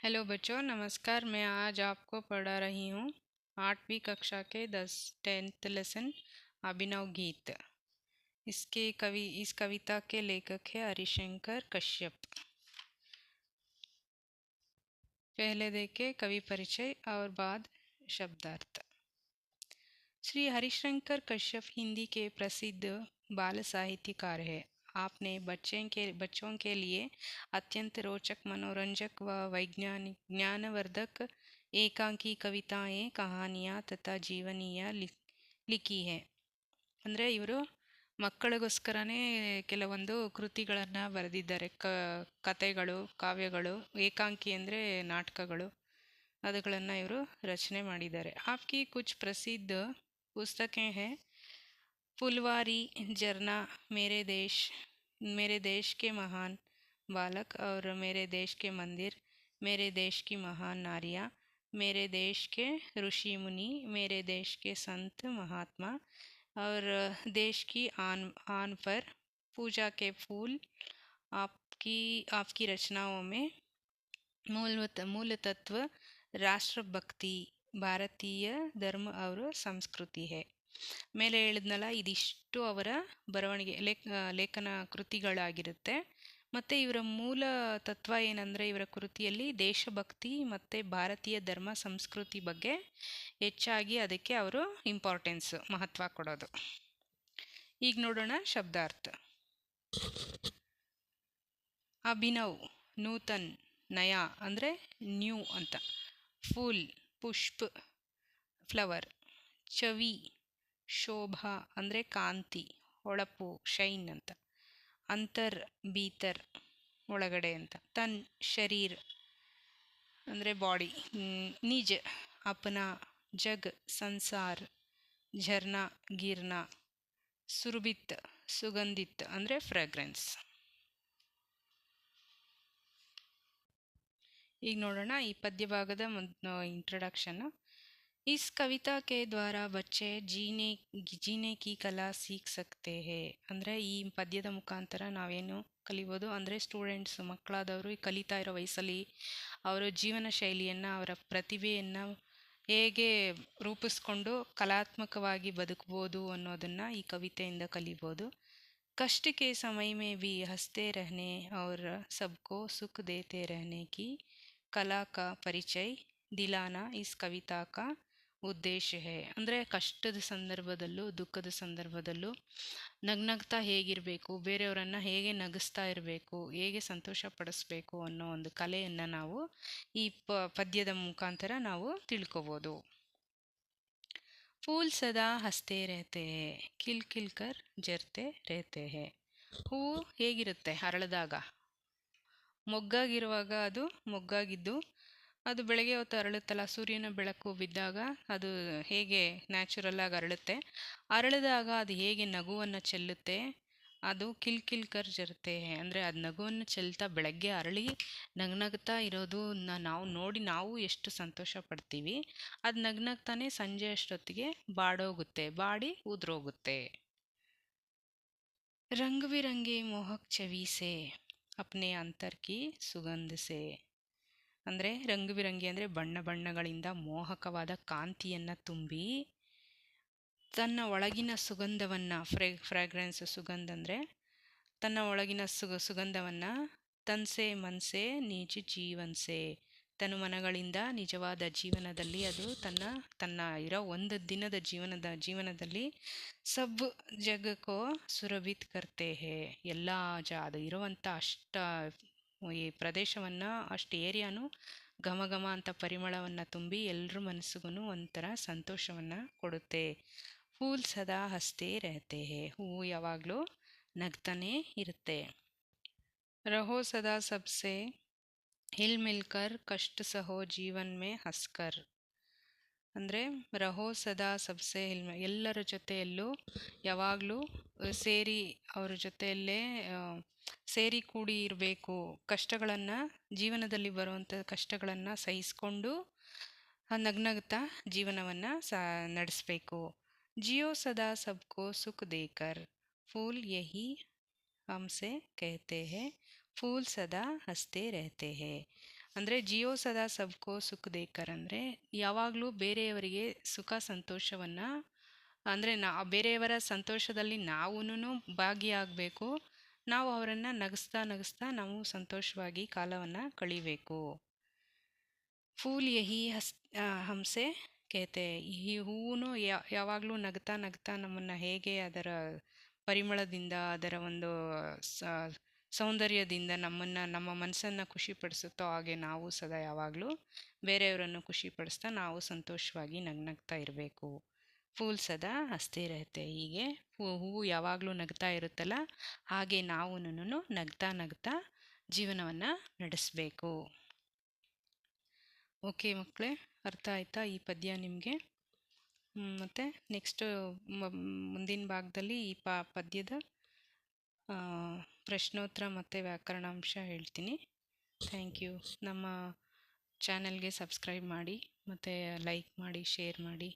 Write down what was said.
Hello बच्चों, नमस्कार। मैं आज आपको पढ़ा रही हूँ 8वीं कक्षा के 10th लेसन अभिनव गीत। इस कविता के लेखक है हरिशंकर कश्यप। पहले देखे कवि परिचय और बाद शब्दार्थ। श्री हरिशंकर कश्यप हिंदी के प्रसिद्ध बाल साहित्यकार है। आपने बच्चों के लिए अत्यंत रोचक, मनोरंजक व वैज्ञानिक ज्ञानवर्धक एकांकी कविताएं, कहानियां तथा जीवनीय लिखी है। ಅಂದರೆ ಇವರು ಮಕ್ಕಳಿಗೋಸ್ಕರನೇ ಕೆಲವೊಂದು ಕೃತಿಗಳನ್ನು ಬರೆದಿದ್ದಾರೆ. ಕತೆಗಳು, ಕಾವ್ಯಗಳು, ಏಕಾಂಕಿ ಅಂದರೆ ನಾಟಕಗಳು, ಅವುಗಳನ್ನು ಇವರು ರಚನೆ ಮಾಡಿದ್ದಾರೆ. आपकी कुछ प्रसिद्ध पुस्तकें हैं फुलवारी, झरना, मेरे देश के महान बालक और मेरे देश के मंदिर, मेरे देश की महान नारियाँ, मेरे देश के ऋषि मुनि, मेरे देश के संत महात्मा और देश की आन आन पर पूजा के फूल, आपकी आपकी रचनाओं में मूल तत्व राष्ट्रभक्ति, ಭಾರತೀಯ ಧರ್ಮ ಅವರ ಸಂಸ್ಕೃತಿ ಹೇ. ಮೇಲೆ ಹೇಳಿದ್ನಲ್ಲ, ಇದಿಷ್ಟು ಅವರ ಬರವಣಿಗೆ ಲೇಖನ ಕೃತಿಗಳಾಗಿರುತ್ತೆ. ಮತ್ತು ಇವರ ಮೂಲ ತತ್ವ ಏನಂದರೆ, ಇವರ ಕೃತಿಯಲ್ಲಿ ದೇಶಭಕ್ತಿ ಮತ್ತು ಭಾರತೀಯ ಧರ್ಮ ಸಂಸ್ಕೃತಿ ಬಗ್ಗೆ ಹೆಚ್ಚಾಗಿ ಅದಕ್ಕೆ ಅವರು ಮಹತ್ವ ಕೊಡೋದು. ಈಗ ನೋಡೋಣ ಶಬ್ದಾರ್ಥ. ಅಭಿನವ್, ನೂತನ್, ನಯಾ ಅಂದರೆ ನ್ಯೂ ಅಂತ. ಫೂಲ್, ಪುಷ್ಪ, ಫ್ಲವರ್. ಚವಿ, ಶೋಭಾ ಅಂದರೆ ಕಾಂತಿ, ಹೊಳಪು, ಶೈನ್ ಅಂತ. ಅಂತರ್, ಭೀತರ್, ಒಳಗಡೆ ಅಂತ. ತನ್, ಶರೀರ್ ಅಂದರೆ ಬಾಡಿ. ನಿಜ, ಅಪನಾ, ಜಗ್, ಸಂಸಾರ್. ಝರ್ನಾ, ಗಿರ್ನಾ. ಸುರಭಿತ್, ಸುಗಂಧಿತ್ ಅಂದರೆ ಫ್ರಾಗ್ರೆನ್ಸ್. ಈಗ ನೋಡೋಣ ಈ ಪದ್ಯ ಭಾಗದ ಇಂಟ್ರಡಕ್ಷನ್. इस कविता के द्वारा बच्चे जीने की कला सीख सकते हैं. ಅಂದರೆ ಈ ಪದ್ಯದ ಮುಖಾಂತರ ನಾವೇನು ಕಲಿಬೋದು ಅಂದರೆ, ಸ್ಟೂಡೆಂಟ್ಸ್, ಮಕ್ಕಳಾದವರು ಕಲಿತಾ ಇರೋ ವಯಸ್ಸಲ್ಲಿ ಅವರ ಜೀವನ ಶೈಲಿಯನ್ನು, ಅವರ ಪ್ರತಿಭೆಯನ್ನು ಹೇಗೆ ರೂಪಿಸ್ಕೊಂಡು ಕಲಾತ್ಮಕವಾಗಿ ಬದುಕ್ಬೋದು ಅನ್ನೋದನ್ನು ಈ ಕವಿತೆಯಿಂದ ಕಲಿಬೋದು. कष्ट के समय में भी हंसते रहने और सबको सुख देते रहने की कला का परिचय दिलाना इस कविता का ಉದ್ದೇಶ ಹೇ. ಅಂದರೆ ಕಷ್ಟದ ಸಂದರ್ಭದಲ್ಲೂ ದುಃಖದ ಸಂದರ್ಭದಲ್ಲೂ ನಗ್ನಗ್ತಾ ಹೇಗಿರಬೇಕು, ಬೇರೆಯವರನ್ನು ಹೇಗೆ ನಗಿಸ್ತಾ ಇರಬೇಕು, ಹೇಗೆ ಸಂತೋಷ ಪಡಿಸ್ಬೇಕು ಅನ್ನೋ ಒಂದು ಕಲೆಯನ್ನು ನಾವು ಈ ಪದ್ಯದ ಮುಖಾಂತರ ನಾವು ತಿಳ್ಕೊಬೋದು. फूल सदा हंसते रहते हैं, ಕಿಲ್ ಕಿಲ್ ಕರ್ ಜರ್ತೆ रहते हैं. ಹೂವು ಹೇಗಿರುತ್ತೆ ಅರಳಿದಾಗ? ಮೊಗ್ಗಾಗಿರುವಾಗ ಅದು ಮೊಗ್ಗಾಗಿದ್ದು, ಅದು ಬೆಳಗ್ಗೆ ಹೊತ್ತು ಅರಳುತ್ತಲ್ಲ, ಸೂರ್ಯನ ಬೆಳಕು ಬಿದ್ದಾಗ ಅದು ಹೇಗೆ ನ್ಯಾಚುರಲ್ಲಾಗಿ ಅರಳುತ್ತೆ. ಅರಳಿದಾಗ ಅದು ಹೇಗೆ ನಗುವನ್ನು ಚೆಲ್ಲುತ್ತೆ, ಅದು ಕಿಲ್ ಕಿಲ್ ಕರ್ ಜರ್ತೆ. ಅಂದರೆ ಅದು ನಗುವನ್ನು ಚೆಲ್ತಾ ಬೆಳಗ್ಗೆ ಅರಳಿ ನಗ್ನಗ್ತಾ ಇರೋದನ್ನ ನಾವು ನೋಡಿ ನಾವು ಎಷ್ಟು ಸಂತೋಷ ಪಡ್ತೀವಿ, ಅದು ನಗ್ನಗ್ತಾನೆ ಸಂಜೆ ಅಷ್ಟೊತ್ತಿಗೆ ಬಾಡೋಗುತ್ತೆ, ಬಾಡಿ ಉದುರೋಗುತ್ತೆ. ರಂಗ್ ಬಿರಂಗಿ ಮೋಹಕ್ ಚವಿ ಸೆ ಅಪ್ನೆ ಅಂತರ್ ಕಿ ಸುಗಂಧ ಸೆ. ಅಂದರೆ ರಂಗು ಬಿರಂಗಿ ಅಂದರೆ ಬಣ್ಣ ಬಣ್ಣಗಳಿಂದ ಮೋಹಕವಾದ ಕಾಂತಿಯನ್ನು ತುಂಬಿ ತನ್ನ ಒಳಗಿನ ಸುಗಂಧವನ್ನು, ಫ್ರಾಗ್ರೆನ್ಸ್, ಸುಗಂಧ ಅಂದರೆ ತನ್ನ ಒಳಗಿನ ಸುಗಂಧವನ್ನು ತನ್ಸೆ ಮನ್ಸೆ ನಿಜ ಜೀವನ್ಸೆ, ತನ್ನ ಮನಗಳಿಂದ ನಿಜವಾದ ಜೀವನದಲ್ಲಿ ಅದು ತನ್ನ ಇರೋ ಒಂದು ದಿನದ ಜೀವನದಲ್ಲಿ ಸಬ್ ಜಗಕ್ಕೋ ಸುರಭಿತ್ ಕರ್ತೆ ಹೇ. ಎಲ್ಲ ಅದು ಇರುವಂಥ ಈ ಪ್ರದೇಶವನ್ನು, ಅಷ್ಟು ಏರಿಯಾನು ಘಮ ಅಂತ ಪರಿಮಳವನ್ನು ತುಂಬಿ ಎಲ್ಲರ ಮನಸ್ಸಿಗೂ ಒಂಥರ ಸಂತೋಷವನ್ನು ಕೊಡುತ್ತೆ. ಫೂಲ್ ಸದಾ ಹಸ್ತೆ ರಹತೆ ಹೇ, ಹೂವು ಯಾವಾಗಲೂ ನಗ್ತಾನೇ ಇರುತ್ತೆ. ರಹೋ ಸದಾ ಸಬ್ಸೆ ಹಿಲ್ ಮಿಲ್ಕರ್ ಕಷ್ಟ ಸಹೋ ಜೀವನ್ ಮೇ ಹಸ್ಕರ್. ಅಂದರೆ ರಹೋ ಸದಾ ಸಬ್ಸೆ ಎಲ್ಲರ ಜೊತೆಯಲ್ಲೂ ಯಾವಾಗಲೂ ಸೇರಿ, ಅವರ ಜೊತೆಯಲ್ಲೇ ಸೇರಿ ಕೂಡಿ ಇರಬೇಕು. ಕಷ್ಟಗಳನ್ನು, ಜೀವನದಲ್ಲಿ ಬರುವಂಥ ಕಷ್ಟಗಳನ್ನು ಸಹಿಸ್ಕೊಂಡು ನಗ್ನಗ್ತಾ ಜೀವನವನ್ನು ನಡೆಸಬೇಕು. ಜಿಯೋ ಸದಾ ಸಬ್ಕೋ ಸುಖ ದೇಕರ್, ಫೂಲ್ ಯಹಿ ಹಮ್ಸೆ कहते हैं, ಫೂಲ್ ಸದಾ ಹಸ್ತೆ रहते हैं. ಅಂದರೆ ಜಿಯೋ ಸದಾ ಸಬ್ಕೋ ಸುಖ ದೇಕರ್ ಅಂದರೆ ಯಾವಾಗಲೂ ಬೇರೆಯವರಿಗೆ ಸುಖ ಸಂತೋಷವನ್ನು, ಅಂದರೆ ಬೇರೆಯವರ ಸಂತೋಷದಲ್ಲಿ ನಾವೂ ಭಾಗಿಯಾಗಬೇಕು, ನಾವು ಅವರನ್ನು ನಗಿಸ್ತಾ ನಗಿಸ್ತಾ ನಾವು ಸಂತೋಷವಾಗಿ ಕಾಲವನ್ನು ಕಳಿಬೇಕು. ಫೂಲ್ ಯಹಿ ಹಂಸೆ ಕೇತೆ, ಈ ಹೂವು ಯಾವಾಗಲೂ ನಗ್ತಾ ನಗ್ತಾ ನಮ್ಮನ್ನು ಹೇಗೆ ಅದರ ಪರಿಮಳದಿಂದ, ಅದರ ಒಂದು ಸೌಂದರ್ಯದಿಂದ ನಮ್ಮ ಮನಸ್ಸನ್ನು ಖುಷಿಪಡಿಸುತ್ತೋ ಹಾಗೆ ನಾವು ಸದಾ ಯಾವಾಗಲೂ ಬೇರೆಯವರನ್ನು ಖುಷಿಪಡಿಸ್ತಾ ನಾವು ಸಂತೋಷವಾಗಿ ನಗ್ನಗ್ತಾ ಇರಬೇಕು. ಫೂಲ್ ಸದಾ ಹಸ್ತೆ ಇರುತ್ತೆ, ಹೀಗೆ ಹೂವು ಯಾವಾಗಲೂ ನಗ್ತಾ ಇರುತ್ತಲ್ಲ ಹಾಗೆ ನಾವು ನಗ್ತಾ ನಗ್ತಾ ಜೀವನವನ್ನು ನಡೆಸಬೇಕು. ಓಕೆ ಮಕ್ಕಳೇ, ಅರ್ಥ ಆಯ್ತಾ ಈ ಪದ್ಯ ನಿಮಗೆ? ಮತ್ತು ನೆಕ್ಸ್ಟು ಮುಂದಿನ ಭಾಗದಲ್ಲಿ ಈ ಪದ್ಯದ ಪ್ರಶ್ನೋತ್ತರ ಮತ್ತು ವ್ಯಾಕರಣಾಂಶ ಹೇಳ್ತೀನಿ. Thank you. ನಮ್ಮ ಚಾನಲ್ಗೆ ಸಬ್ಸ್ಕ್ರೈಬ್ ಮಾಡಿ ಮತ್ತು ಲೈಕ್ ಮಾಡಿ, ಶೇರ್ ಮಾಡಿ.